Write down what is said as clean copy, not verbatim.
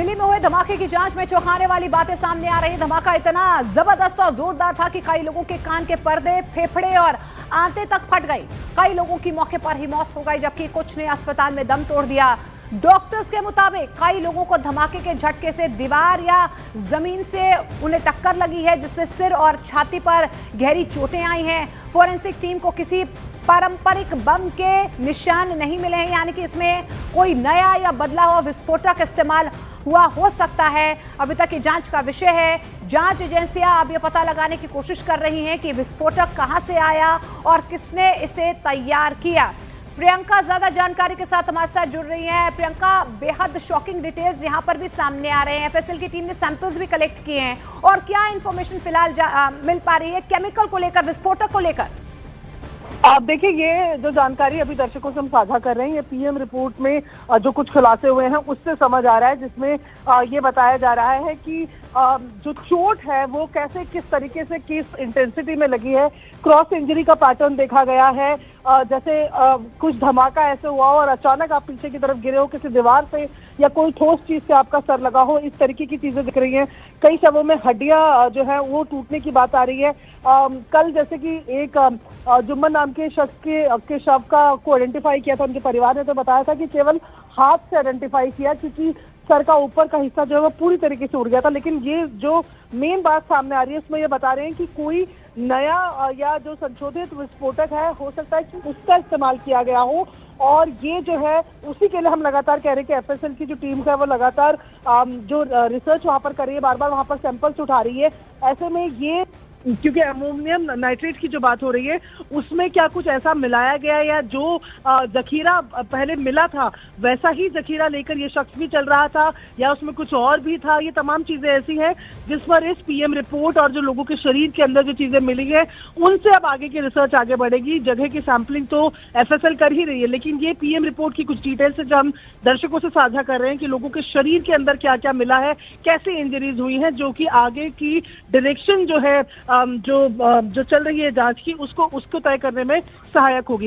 दिल्ली में हुए धमाके की जांच में चौंकाने वाली बातें सामने आ रही। धमाका इतना जबरदस्त और जोरदार था कि कई लोगों के कान के पर्दे, फेफड़े और आंतें तक फट गई। कई लोगों की मौके पर ही मौत हो गई, जबकि कुछ ने अस्पताल में दम तोड़ दिया। डॉक्टर्स के मुताबिक कई लोगों को धमाके के झटके से दीवार या जमीन से उन्हें टक्कर लगी है, जिससे सिर और छाती पर गहरी चोटें आई हैं। फोरेंसिक टीम को किसी पारंपरिक बम के निशान नहीं मिले हैं, यानी कि इसमें कोई नया या बदला हुआ विस्फोटक इस्तेमाल हुआ हो सकता है। अभी तक ये जांच का विषय है। जांच एजेंसियां अब ये पता लगाने की कोशिश कर रही हैं कि विस्फोटक कहां से आया और किसने इसे तैयार किया। प्रियंका ज्यादा जानकारी के साथ हमारे साथ जुड़ रही हैं। प्रियंका, बेहद शॉकिंग डिटेल्स यहां पर भी सामने आ रहे हैं। एफएसएल की टीम ने सैंपल्स भी कलेक्ट किए हैं, और क्या इंफॉर्मेशन फिलहाल मिल पा रही है केमिकल को लेकर, विस्फोटक को लेकर? आप देखिए, ये जो जानकारी अभी दर्शकों से हम साझा कर रहे हैं, ये पीएम रिपोर्ट में जो कुछ खुलासे हुए हैं उससे समझ आ रहा है, जिसमें ये बताया जा रहा है कि जो चोट है वो कैसे, किस तरीके से, किस इंटेंसिटी में लगी है। क्रॉस इंजरी का पैटर्न देखा गया है, जैसे कुछ धमाका ऐसे हुआ और अचानक आप पीछे की तरफ गिरे हो किसी दीवार से, या कोई ठोस चीज से आपका सर लगा हो, इस तरीके की चीजें दिख रही हैं। कई शवों में हड्डियां जो है वो टूटने की बात आ रही है। कल जैसे कि एक जुम्मन नाम के शख्स के शव को आइडेंटिफाई किया था, उनके परिवार ने तो बताया था कि केवल हाथ से आइडेंटिफाई किया, क्योंकि सर का ऊपर का हिस्सा जो है वो पूरी तरीके से उड़ गया था। लेकिन ये जो मेन बात सामने आ रही है उसमें ये बता रहे हैं कि कोई नया या जो संशोधित विस्फोटक है, हो सकता है कि उसका इस्तेमाल किया गया हो। और ये जो है उसी के लिए हम लगातार कह रहे हैं कि एफएसएल की जो टीम है वो लगातार जो रिसर्च वहां पर कर रही है, बार बार वहां पर सैंपल्स उठा रही है। ऐसे में ये, क्योंकि अमोनियम नाइट्रेट की जो बात हो रही है उसमें क्या कुछ ऐसा मिलाया गया, या जो जखीरा पहले मिला था वैसा ही जखीरा लेकर ये शख्स भी चल रहा था, या उसमें कुछ और भी था। ये तमाम चीजें ऐसी हैं जिस पर इस पीएम रिपोर्ट और जो लोगों के शरीर के अंदर जो चीजें मिली है उनसे अब आगे की रिसर्च आगे बढ़ेगी। जगह की सैंपलिंग तो एफएसएल कर ही रही है, लेकिन ये पीएम रिपोर्ट की कुछ डिटेल्स जो हम दर्शकों से साझा कर रहे हैं कि लोगों के शरीर के अंदर क्या क्या मिला है, कैसे इंजरीज हुई हैं, जो कि आगे की डायरेक्शन जो है जो चल रही है जांच की, उसको तय करने में सहायक होगी।